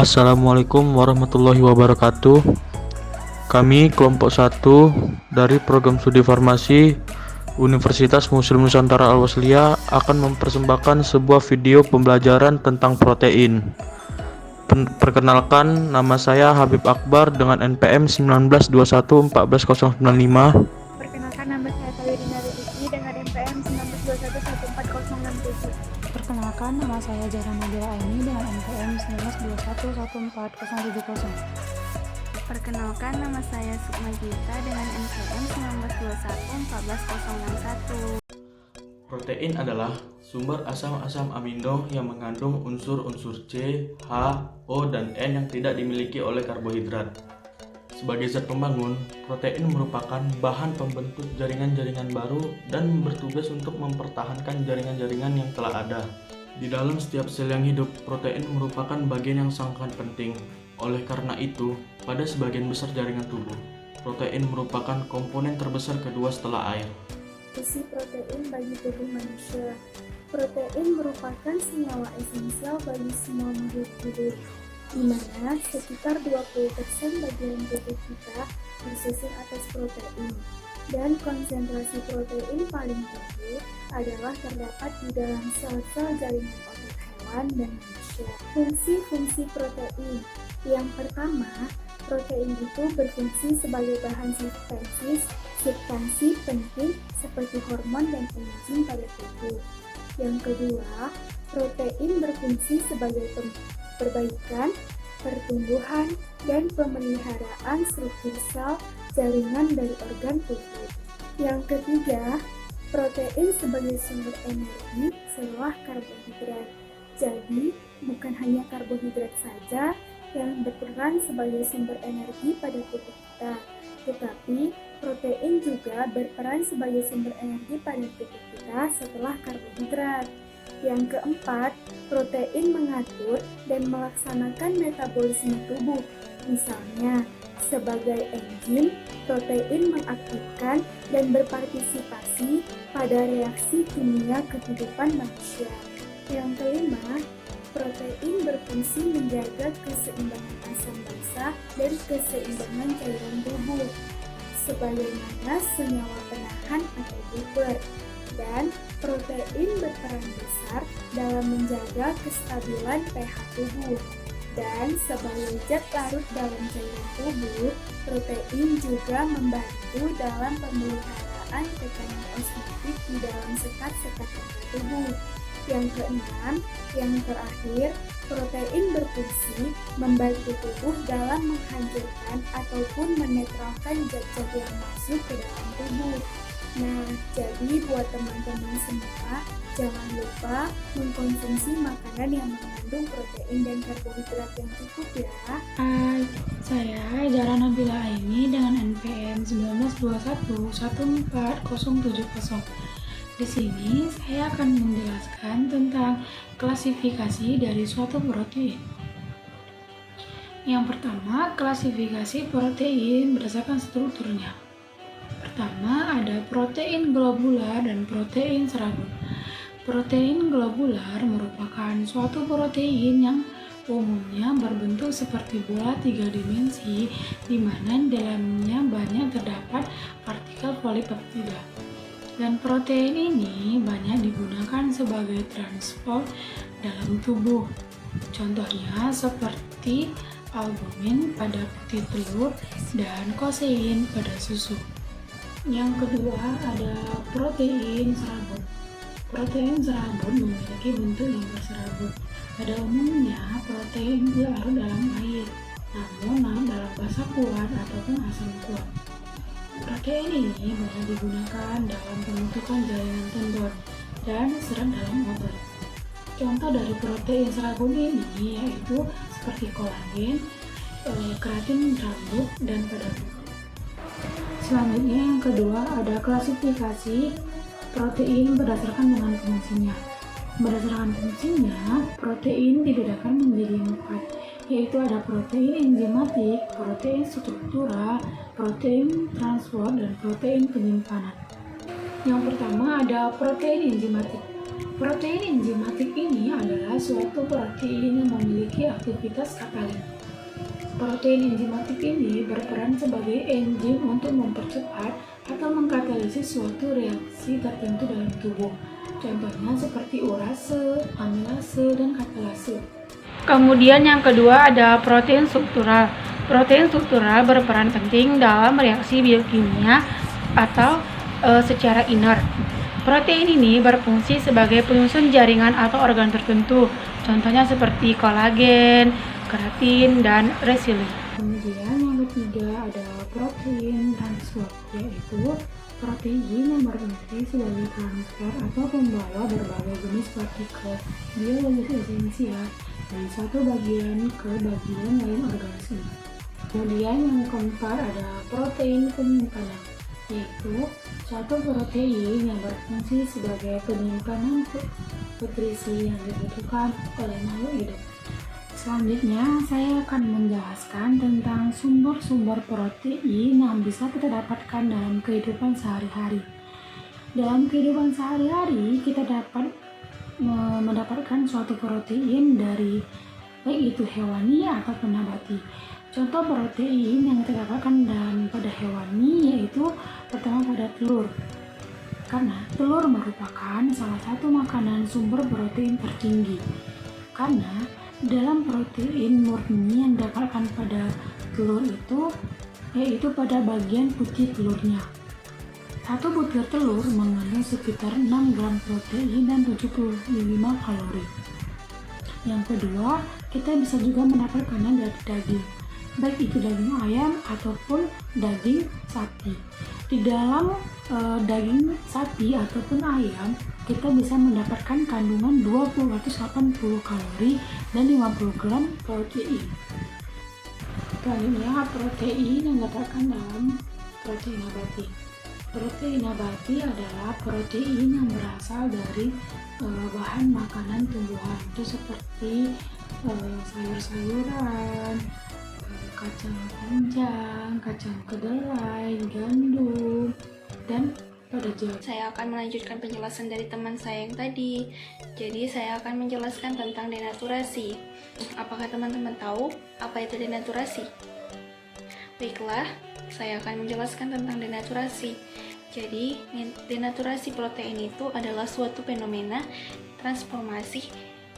Assalamualaikum warahmatullahi wabarakatuh. Kami kelompok 1 dari program studi farmasi Universitas Muslim Nusantara Al-Wasliyah akan mempersembahkan sebuah video pembelajaran tentang protein. Perkenalkan, nama saya Habib Akbar dengan NPM 1921149095. Perkenalkan, nama saya Talidina Rizky dengan NPM 1921146067. Perkenalkan, nama saya Zahra Nabila Aini dengan NPM 1921144070. Perkenalkan, nama saya Sukma Gita dengan NPM 1921 Protein adalah sumber asam-asam amino yang mengandung unsur-unsur C, H, O, dan N yang tidak dimiliki oleh karbohidrat. Sebagai zat pembangun, protein merupakan bahan pembentuk jaringan-jaringan baru dan bertugas untuk mempertahankan jaringan-jaringan yang telah ada. Di dalam setiap sel yang hidup, protein merupakan bagian yang sangat penting. Oleh karena itu, pada sebagian besar jaringan tubuh, protein merupakan komponen terbesar kedua setelah air. Fungsi protein bagi tubuh manusia. Protein merupakan senyawa esensial bagi semua makhluk hidup, di mana sekitar 20% bagian tubuh kita bersusun atas protein, dan konsentrasi protein paling tinggi adalah terdapat di dalam sel-sel jaringan otot hewan dan manusia. Fungsi-fungsi protein. Yang pertama, protein itu berfungsi sebagai bahan substansi penting seperti hormon dan enzim pada tubuh. Yang kedua, protein berfungsi sebagai perbaikan, pertumbuhan, dan pemeliharaan struktur sel jaringan dari organ tubuh. Yang ketiga, protein sebagai sumber energi setelah karbohidrat. Jadi, bukan hanya karbohidrat saja yang berperan sebagai sumber energi pada tubuh kita, tetapi protein juga berperan sebagai sumber energi pada tubuh kita setelah karbohidrat. Yang keempat, protein mengatur dan melaksanakan metabolisme tubuh. Misalnya, sebagai enzim, protein mengaktifkan dan berpartisipasi pada reaksi kimia kehidupan manusia. Yang kelima, protein berfungsi menjaga keseimbangan asam basa dan keseimbangan cairan tubuh, sebagaimana senyawa penahan atau buffer, dan protein berperan besar dalam menjaga kestabilan pH tubuh. Dan sebagai zat larut dalam cairan tubuh, protein juga membantu dalam pemeliharaan tekanan osmotik di dalam sekat-sekat tubuh. Yang keenam, yang terakhir, protein berfungsi membantu tubuh dalam menghancurkan ataupun menetralkan zat-zat yang masuk ke dalam tubuh. Nah, jadi buat teman-teman semua, jangan lupa mengkonsumsi makanan yang mengandung protein dan karbohidrat yang cukup ya. Hai, saya Zahra Nabila Aini dengan NPM 1921144070. Di sini saya akan menjelaskan tentang klasifikasi dari suatu protein. Yang pertama, klasifikasi protein berdasarkan strukturnya. Pertama, ada protein globular dan protein serabut. Protein globular merupakan suatu protein yang umumnya berbentuk seperti bola 3 dimensi, di mana dalamnya banyak terdapat partikel polipeptida. Dan protein ini banyak digunakan sebagai transport dalam tubuh. Contohnya seperti albumin pada putih telur dan kosein pada susu. Yang kedua ada protein serabut. Protein serabut memiliki bentuk yang berserabut. Pada umumnya protein larut dalam air, namun dalam fase kuat ataupun asam kuat. Protein ini banyak digunakan dalam pembentukan jaringan tendon dan serat dalam otot. Contoh dari protein serabut ini yaitu seperti kolagen, keratin rambut, dan pada tubuh. Selanjutnya yang kedua ada klasifikasi protein berdasarkan dengan fungsinya. Berdasarkan fungsinya, protein dibedakan menjadi 4, yaitu ada protein enzimatik, protein struktural, protein transport, dan protein penyimpanan. Yang pertama ada protein enzimatik. Protein enzimatik ini adalah suatu protein yang memiliki aktivitas katalin. Protein enzimatik ini berperan sebagai enzim untuk mempercepat atau mengkatalisis suatu reaksi tertentu dalam tubuh. Contohnya seperti urase, amilase, dan katalase. Kemudian yang kedua ada protein struktural. Protein struktural berperan penting dalam reaksi biokimia atau secara inert. Protein ini berfungsi sebagai penyusun jaringan atau organ tertentu, contohnya seperti kolagen, keratin, dan resilin. Kemudian yang ketiga ada protein transport, yaitu protein yang berfungsi sebagai transfer atau pembawa berbagai jenis partikel biologis esensial dari satu bagian ke bagian lain organisme. Kemudian yang keempat ada protein penyimpanan, yaitu suatu protein yang berfungsi sebagai penyimpanan nutrisi yang dibutuhkan oleh makhluk hidup. Selanjutnya, saya akan menjelaskan tentang sumber-sumber protein yang bisa kita dapatkan dalam kehidupan sehari-hari. Dalam kehidupan sehari-hari, kita dapat mendapatkan suatu protein dari baik itu hewani ataupun nabati. Contoh protein yang kita dapatkan pada hewani yaitu pertama pada telur. Karena telur merupakan salah satu makanan sumber protein tertinggi. Karena dalam protein murni yang didapatkan pada telur itu yaitu pada bagian putih telurnya. Satu butir telur mengandung sekitar 6 gram protein dan 75 kalori. Yang kedua, kita bisa juga mendapatkannya dari daging, baik itu daging ayam ataupun daging sapi. Di dalam daging sapi ataupun ayam, kita bisa mendapatkan kandungan 280 kalori dan 50 gram protein. Selanjutnya, protein yang didapatkan dalam protein nabati. Protein nabati adalah protein yang berasal dari bahan makanan tumbuhan, itu seperti sayur-sayuran, kacang panjang, kacang kedelai, gandum, dan pada jagung. Saya akan melanjutkan penjelasan dari teman saya yang tadi. Jadi saya akan menjelaskan tentang denaturasi. Apakah teman-teman tahu apa itu denaturasi? Baiklah, saya akan menjelaskan tentang denaturasi. Jadi, denaturasi protein itu adalah suatu fenomena transformasi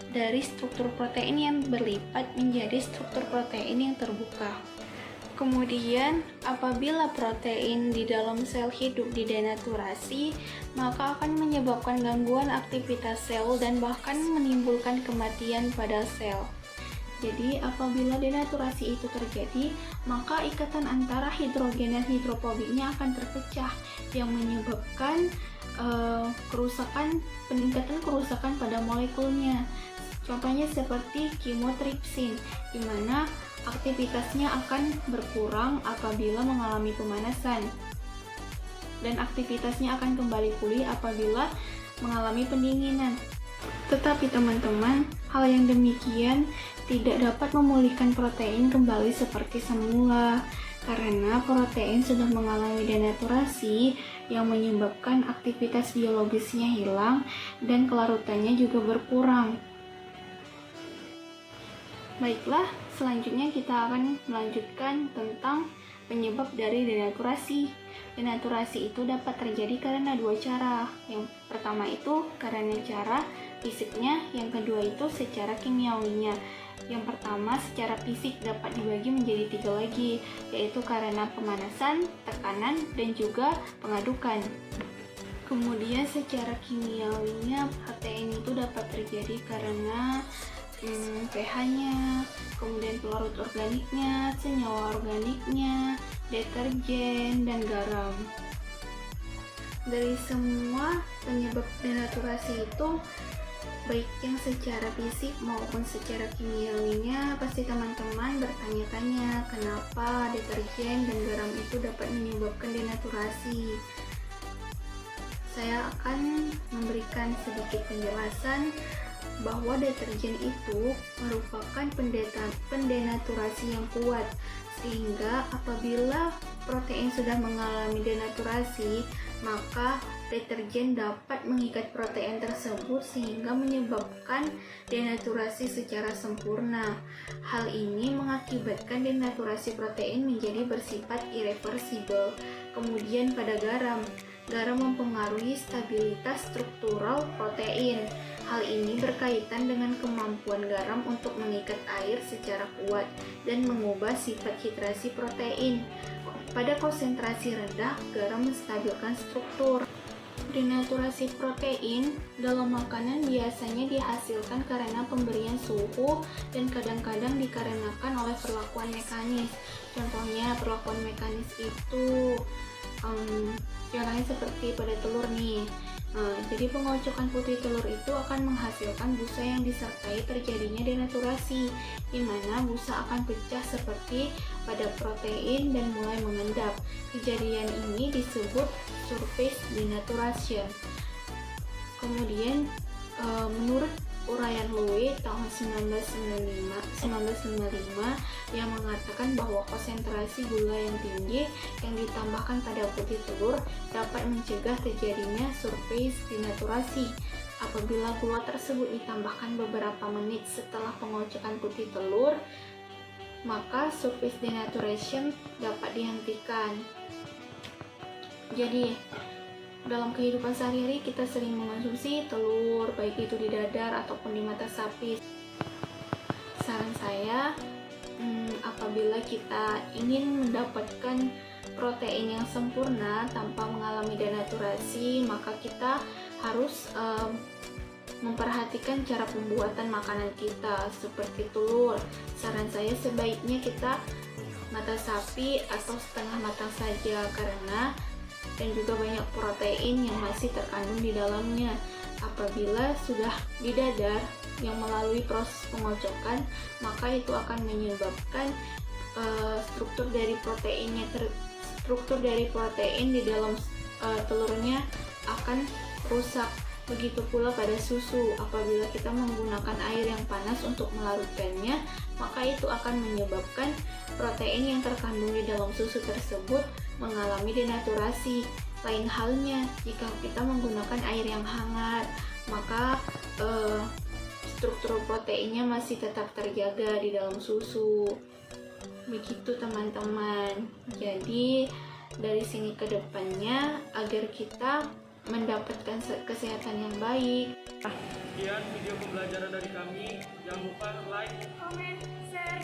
dari struktur protein yang berlipat menjadi struktur protein yang terbuka. Kemudian, apabila protein di dalam sel hidup didenaturasi, maka akan menyebabkan gangguan aktivitas sel dan bahkan menimbulkan kematian pada sel. Jadi, apabila denaturasi itu terjadi, maka ikatan antara hidrogen dan hidrofobiknya akan terpecah, yang menyebabkan peningkatan kerusakan pada molekulnya. Contohnya seperti kimotripsin, di mana aktivitasnya akan berkurang apabila mengalami pemanasan, dan aktivitasnya akan kembali pulih apabila mengalami pendinginan. Tetapi teman-teman, hal yang demikian tidak dapat memulihkan protein kembali seperti semula, karena protein sudah mengalami denaturasi yang menyebabkan aktivitas biologisnya hilang dan kelarutannya juga berkurang. Baiklah, selanjutnya kita akan melanjutkan tentang penyebab dari denaturasi. Denaturasi itu dapat terjadi karena dua cara. Yang pertama itu karena cara fisiknya, yang kedua itu secara kimiawinya. Yang pertama secara fisik dapat dibagi menjadi 3 lagi, yaitu karena pemanasan, tekanan, dan juga pengadukan. Kemudian secara kimiawinya protein itu dapat terjadi karena pH-nya, kemudian pelarut organiknya, senyawa organiknya, deterjen, dan garam. Dari semua penyebab denaturasi itu, baik yang secara fisik maupun secara kimiawinya, pasti teman-teman bertanya-tanya kenapa deterjen dan garam itu dapat menyebabkan denaturasi. Saya akan memberikan sedikit penjelasan bahwa deterjen itu merupakan pendenaturasi yang kuat, sehingga apabila protein sudah mengalami denaturasi, maka deterjen dapat mengikat protein tersebut sehingga menyebabkan denaturasi secara sempurna. Hal ini mengakibatkan denaturasi protein menjadi bersifat irreversibel. Kemudian pada garam mempengaruhi stabilitas struktural protein. Hal ini berkaitan dengan kemampuan garam untuk mengikat air secara kuat dan mengubah sifat hidrasi protein. Pada konsentrasi rendah, garam menstabilkan struktur. Denaturasi protein dalam makanan biasanya dihasilkan karena pemberian suhu dan kadang-kadang dikarenakan oleh perlakuan mekanis. Contohnya perlakuan mekanis itu contohnya seperti pada telur nih. Jadi pengocokan putih telur itu akan menghasilkan busa yang disertai terjadinya denaturasi, di mana busa akan pecah seperti pada protein dan mulai mengendap. Kejadian ini disebut surface denaturation. Kemudian menurut uraian Lowe tahun 1955 yang mengatakan bahwa konsentrasi gula yang tinggi yang ditambahkan pada putih telur dapat mencegah terjadinya surface denaturasi. Apabila gula tersebut ditambahkan beberapa menit setelah pengocokan putih telur, maka surface denaturation dapat dihentikan. Jadi dalam kehidupan sehari-hari kita sering mengonsumsi telur, baik itu di dadar ataupun di mata sapi. Saran saya, apabila kita ingin mendapatkan protein yang sempurna tanpa mengalami denaturasi, maka kita harus memperhatikan cara pembuatan makanan kita. Seperti telur, saran saya sebaiknya kita mata sapi atau setengah matang saja, karena dan juga banyak protein yang masih terkandung di dalamnya. Apabila sudah di dadar yang melalui proses pengocokan, maka itu akan menyebabkan struktur dari protein di dalam telurnya akan rusak. Begitu pula pada susu, apabila kita menggunakan air yang panas untuk melarutkannya, maka itu akan menyebabkan protein yang terkandung di dalam susu tersebut mengalami denaturasi. Lain halnya jika kita menggunakan air yang hangat, maka struktur proteinnya masih tetap terjaga di dalam susu. Begitu teman-teman. Jadi dari sini ke depannya agar kita mendapatkan kesehatan yang baik. Sekian video pembelajaran dari kami. Jangan lupa like, Comment, share,